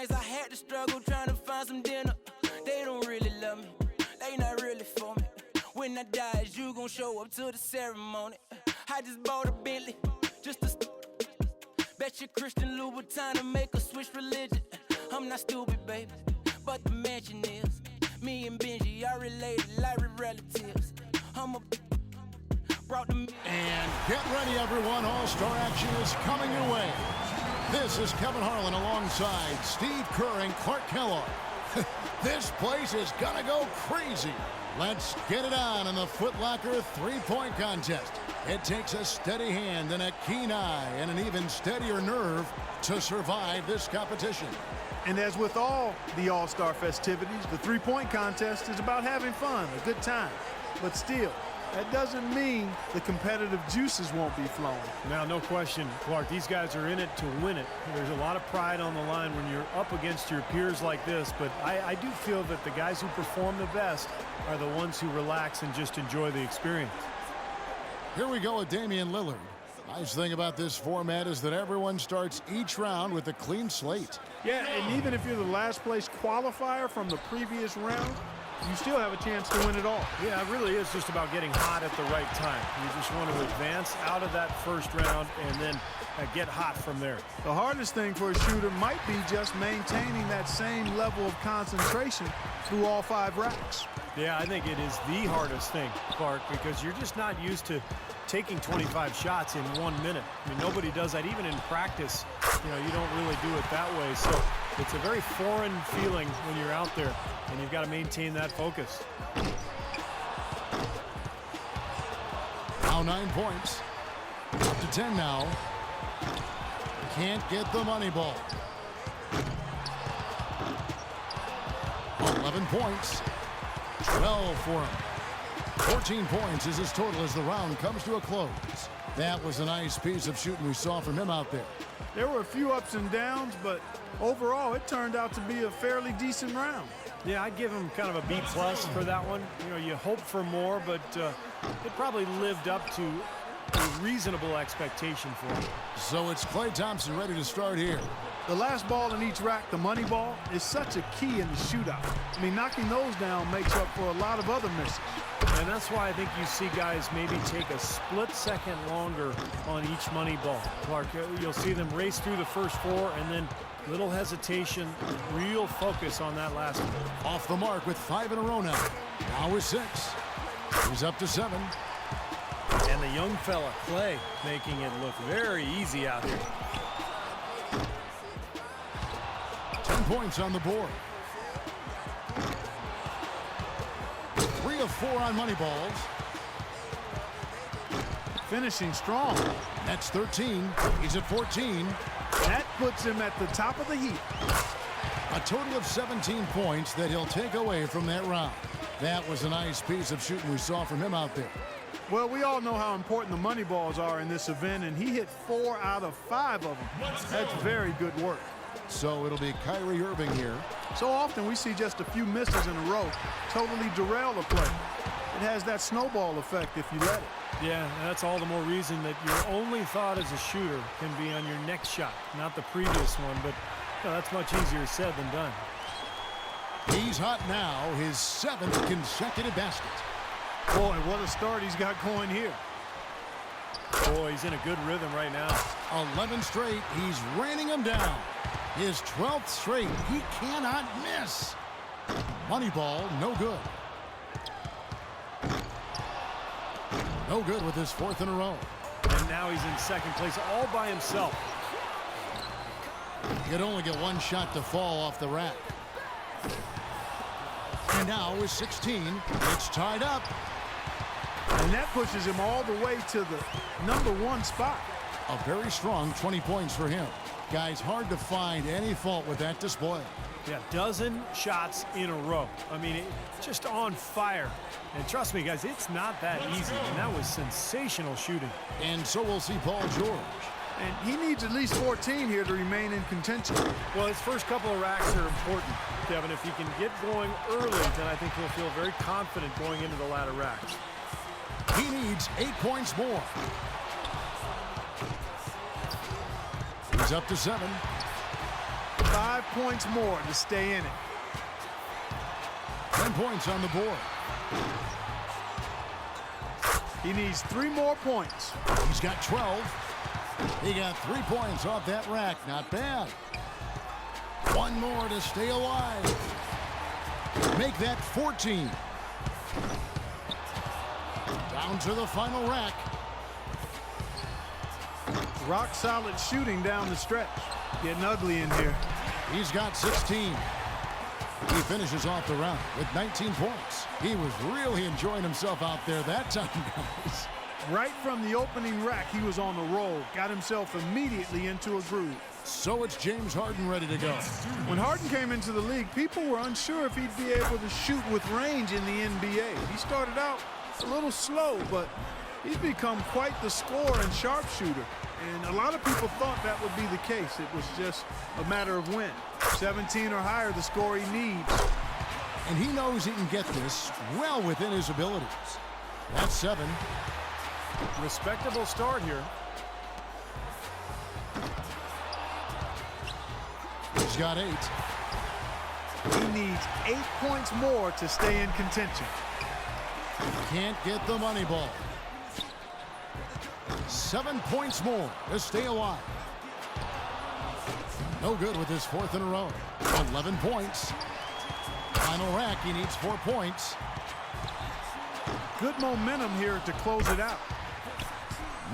nights I had to struggle trying to find some dinner. They don't really love me, they not really for me. When I die, is you gon' show up to the ceremony? I just bought a Bentley, just to bet you Christian Louboutin to make her switch religion. I'm not stupid, baby, but the mansion is. Me and Benji are related like we're relatives. Brought the and get ready, everyone. All-Star action is coming your way. This is Kevin Harlan alongside Steve Kerr and Clark Kellogg. This place is gonna go crazy. Let's get it on in the Foot Locker three-point contest. It takes a steady hand and a keen eye and an even steadier nerve to survive this competition. And as with all the All-Star festivities, the three-point contest is about having fun, a good time. But still, that doesn't mean the competitive juices won't be flowing. Now, no question, Clark, these guys are in it to win it. There's a lot of pride on the line when you're up against your peers like this, but I do feel that the guys who perform the best are the ones who relax and just enjoy the experience. Here we go with Damian Lillard. Nice thing about this format is that everyone starts each round with a clean slate. Yeah, and even if you're the last place qualifier from the previous round, you still have a chance to win it all. Yeah, it really is just about getting hot at the right time. You just want to advance out of that first round and then get hot from there. The hardest thing for a shooter might be just maintaining that same level of concentration through all 5 racks. Yeah, I think it is the hardest thing, Clark, because you're just not used to taking 25 shots in 1 minute. I mean, nobody does that. Even in practice, you know, you don't really do it that way. So it's a very foreign feeling when you're out there, and you've got to maintain that focus. Now 9 points. Up to 10 now. Can't get the money ball. 11 points. 12 for him. 14 points is his total as the round comes to a close. That was a nice piece of shooting we saw from him out there. There were a few ups and downs, but overall it turned out to be a fairly decent round. Yeah, I'd give him kind of a B+ for that one. You know, you hope for more, but it probably lived up to a reasonable expectation for him. So it's Klay Thompson ready to start here. The last ball in each rack, the money ball, is such a key in the shootout. I mean, knocking those down makes up for a lot of other misses. And that's why I think you see guys maybe take a split second longer on each money ball. Clark, you'll see them race through the first 4 and then little hesitation, real focus on that last one. Off the mark with 5 in a row now. Now with 6. He's up to 7. And the young fella, Klay, making it look very easy out here. 10 points on the board. 3 of 4 on money balls. Finishing strong. That's 13. He's at 14. That puts him at the top of the heap. A total of 17 points that he'll take away from that round. That was a nice piece of shooting we saw from him out there. Well, we all know how important the money balls are in this event, and he hit 4 out of 5 of them. That's very good work. So it'll be Kyrie Irving here. So often we see just a few misses in a row totally derail a play. It has that snowball effect if you let it. Yeah, and that's all the more reason that your only thought as a shooter can be on your next shot, not the previous one, but you know, that's much easier said than done. He's hot now, his 7th consecutive basket. Boy, what a start he's got going here. Boy, he's in a good rhythm right now. 11 straight, he's raining them down. His 12th straight, he cannot miss. Money ball, no good. No good with his 4th in a row. And now he's in second place all by himself. He could only get 1 shot to fall off the rack. And now with 16, it's tied up. And that pushes him all the way to the #1 spot. A very strong 20 points for him. Guys, hard to find any fault with that display. Yeah, 12 shots in a row. I mean, it's just on fire. And trust me, guys, it's not that easy. And that was sensational shooting. And so we'll see Paul George. And he needs at least 14 here to remain in contention. Well, his first couple of racks are important, Kevin. If he can get going early, then I think he'll feel very confident going into the latter racks. He needs 8 points more. He's up to 7. 5 points more to stay in it. 10 points on the board. He needs 3 more points. He's got 12. He got 3 points off that rack. Not bad. 1 more to stay alive. Make that 14. Down to the final rack. Rock solid shooting down the stretch. Getting ugly in here. He's got 16. He finishes off the round with 19 points. He was really enjoying himself out there that time, guys. Right from the opening rack, he was on the roll. Got himself immediately into a groove. So it's James Harden ready to go. When Harden came into the league, people were unsure if he'd be able to shoot with range in the NBA. He started out a little slow, but he's become quite the scorer and sharpshooter. And a lot of people thought that would be the case. It was just a matter of when. 17 or higher, the score he needs. And he knows he can get this well within his abilities. That's 7. Respectable start here. He's got 8. He needs 8 points more to stay in contention. Can't get the money ball. 7 points more to stay alive. No good with his 4th in a row. 11 points. Final rack, he needs 4 points. Good momentum here to close it out.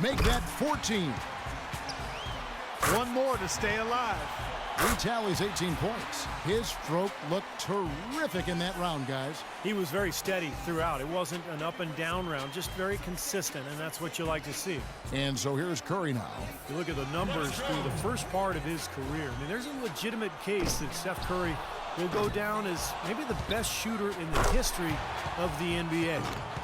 Make that 14. 1 more to stay alive. He tallies 18 points. His stroke looked terrific in that round, guys. He was very steady throughout. It wasn't an up and down round, just very consistent, and that's what you like to see. And so here's Curry now. You look at the numbers through the first part of his career. I mean, there's a legitimate case that Steph Curry will go down as maybe the best shooter in the history of the NBA.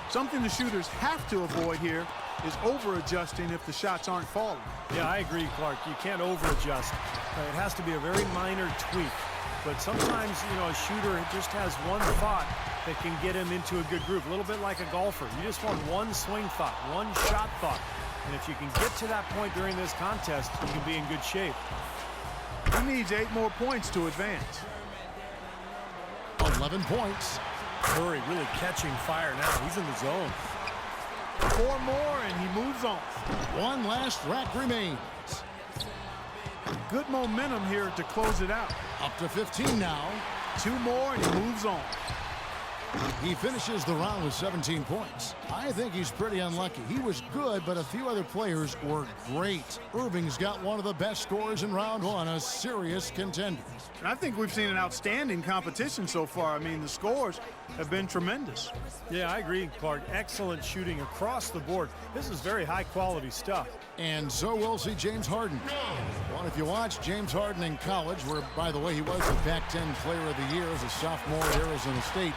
Something the shooters have to avoid here is over-adjusting if the shots aren't falling. Yeah, I agree, Clark. You can't over-adjust. It has to be a very minor tweak. But sometimes, you know, a shooter just has one thought that can get him into a good groove. A little bit like a golfer. You just want one swing thought, one shot thought. And if you can get to that point during this contest, you can be in good shape. He needs 8 more points to advance. 11 points. Curry really catching fire now. He's in the zone. 4 more and he moves on. 1 last rack remains. Good momentum here to close it out. Up to 15 now. 2 more and he moves on. He finishes the round with 17 points. I think he's pretty unlucky. He was good, but a few other players were great. Irving's got one of the best scorers in round 1, a serious contender. I think we've seen an outstanding competition so far. I mean, the scores have been tremendous. Yeah, I agree, Clark. Excellent shooting across the board. This is very high-quality stuff. And so we'll see James Harden. Well, if you watch James Harden in college, where, by the way, he was the Pac-10 Player of the Year as a sophomore at Arizona State,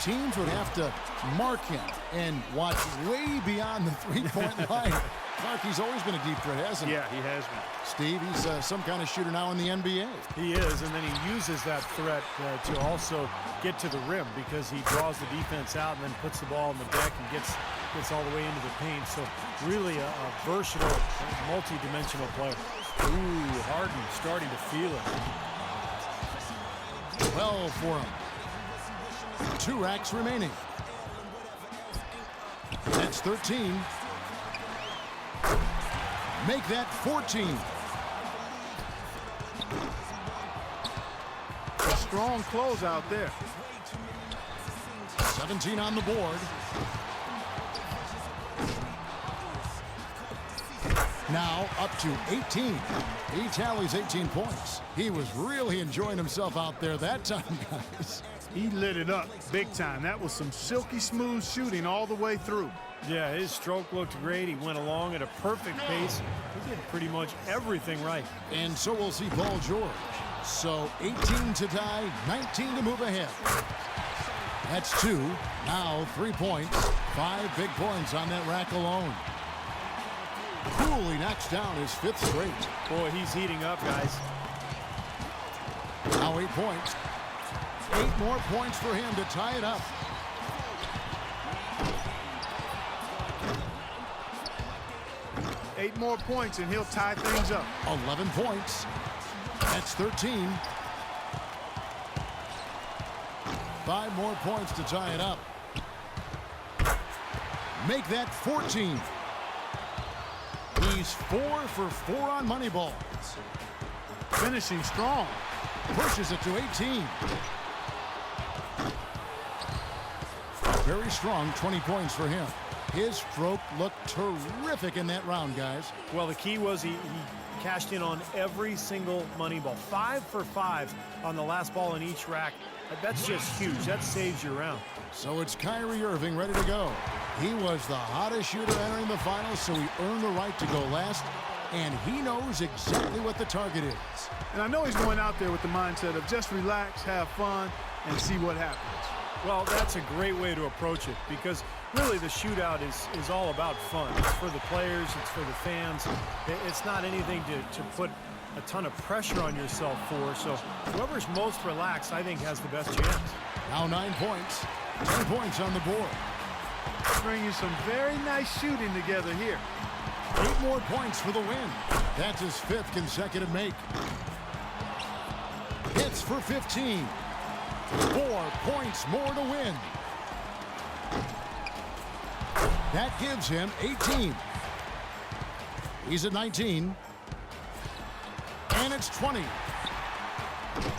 teams would have to mark him and watch way beyond the three-point line. Clark, he's always been a deep threat, hasn't he? Yeah, he has been. Steve, he's some kind of shooter now in the NBA. He is, and then he uses that threat to also get to the rim because he draws the defense out and then puts the ball on the deck and gets all the way into the paint. So really a versatile, multi-dimensional player. Ooh, Harden starting to feel it. 12 for him. 2 racks remaining. That's 13. Make that 14. A strong close out there. 17 on the board. Now up to 18. He tallies 18 points. He was really enjoying himself out there that time, guys. He lit it up big time. That was some silky smooth shooting all the way through. Yeah, his stroke looked great. He went along at a perfect pace. He did pretty much everything right. And so we'll see Paul George. So 18 to tie, 19 to move ahead. That's 2. Now 3 points. 5 big points on that rack alone. Coolly knocks down his 5th straight. Boy, he's heating up, guys. Now 8 points. 8 more points for him to tie it up. Eight more points and he'll tie things up. 11 points. That's 13. 5 more points to tie it up. Make that 14. He's 4 for 4 on money balls. Finishing strong. Pushes it to 18. Very strong 20 points for him. His stroke looked terrific in that round, guys. Well, the key was he cashed in on every single money ball. 5 for 5 on the last ball in each rack. That's just huge. That saves your round. So it's Kyrie Irving ready to go. He was the hottest shooter entering the finals, so he earned the right to go last, and he knows exactly what the target is. And I know he's going out there with the mindset of just relax, have fun, and see what happens. Well, that's a great way to approach it because really the shootout is all about fun. It's for the players, it's for the fans. It's not anything to put a ton of pressure on yourself for. So whoever's most relaxed, I think, has the best chance. Now 9 points. 10 points on the board. Bringing some very nice shooting together here. 8 more points for the win. That's his 5th consecutive make. Hits for 15. 4 points more to win. That gives him 18. He's at 19. And it's 20.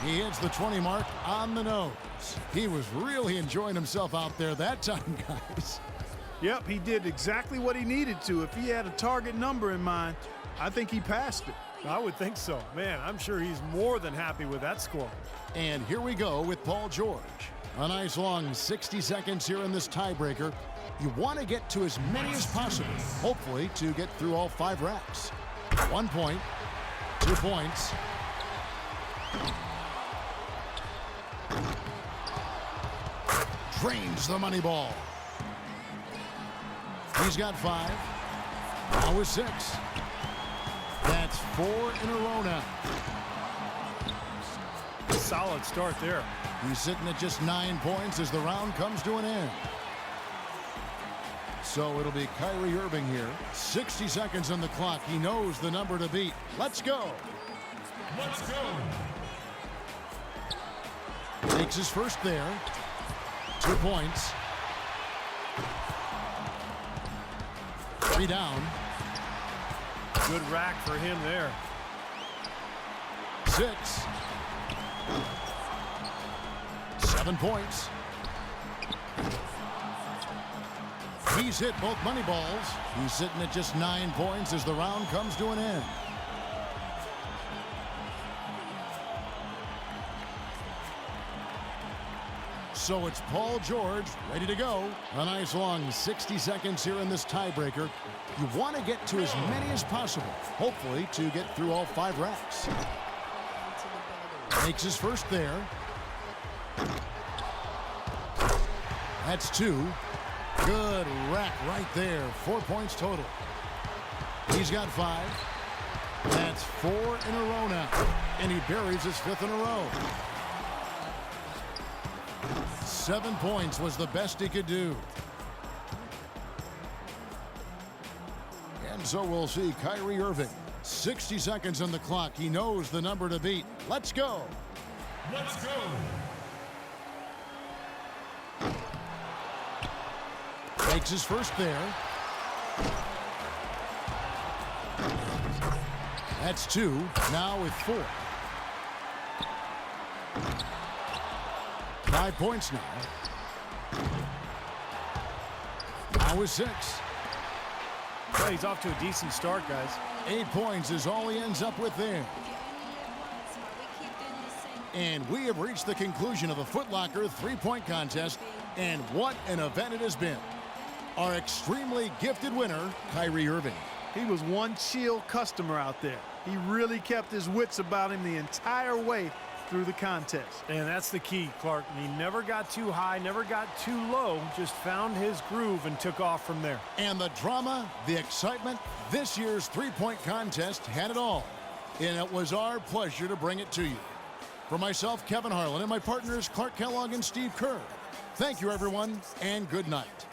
He hits the 20 mark on the nose. He was really enjoying himself out there that time, guys. Yep, he did exactly what he needed to. If he had a target number in mind, I think he passed it. I would think so. Man, I'm sure he's more than happy with that score. And here we go with Paul George. A nice long 60 seconds here in this tiebreaker. You want to get to as many as possible, hopefully to get through all 5 racks. 1 point, 2 points. Drains the money ball. He's got 5. Now with 6. That's 4 in a row now. Solid start there. He's sitting at just 9 points as the round comes to an end. So it'll be Kyrie Irving here. 60 seconds on the clock. He knows the number to beat. Let's go. Let's go. Makes his first there. 2 points. 3 down. Good rack for him there. 6. 7 points. He's hit both money balls. He's sitting at just 9 points as the round comes to an end. So it's Paul George ready to go. A nice long 60 seconds here in this tiebreaker. You want to get to as many as possible, hopefully to get through all 5 racks. Makes his first there. That's 2. Good rack right there. 4 points total. He's got 5. That's 4 in a row now. And he buries his 5th in a row. 7 points was the best he could do. And so we'll see Kyrie Irving. 60 seconds on the clock. He knows the number to beat. Let's go. Let's go. Makes his first there. That's 2. Now with 4. 5 points now. Now with 6. Well, he's off to a decent start, guys. 8 points is all he ends up with there. And we have reached the conclusion of the Foot Locker 3-point contest. And what an event it has been. Our extremely gifted winner, Kyrie Irving. He was one chill customer out there. He really kept his wits about him the entire way through the contest. And that's the key, Clark. He never got too high, never got too low, just found his groove and took off from there. And the drama, the excitement, this year's 3-point contest had it all. And it was our pleasure to bring it to you. For myself, Kevin Harlan, and my partners Clark Kellogg and Steve Kerr, thank you, everyone, and good night.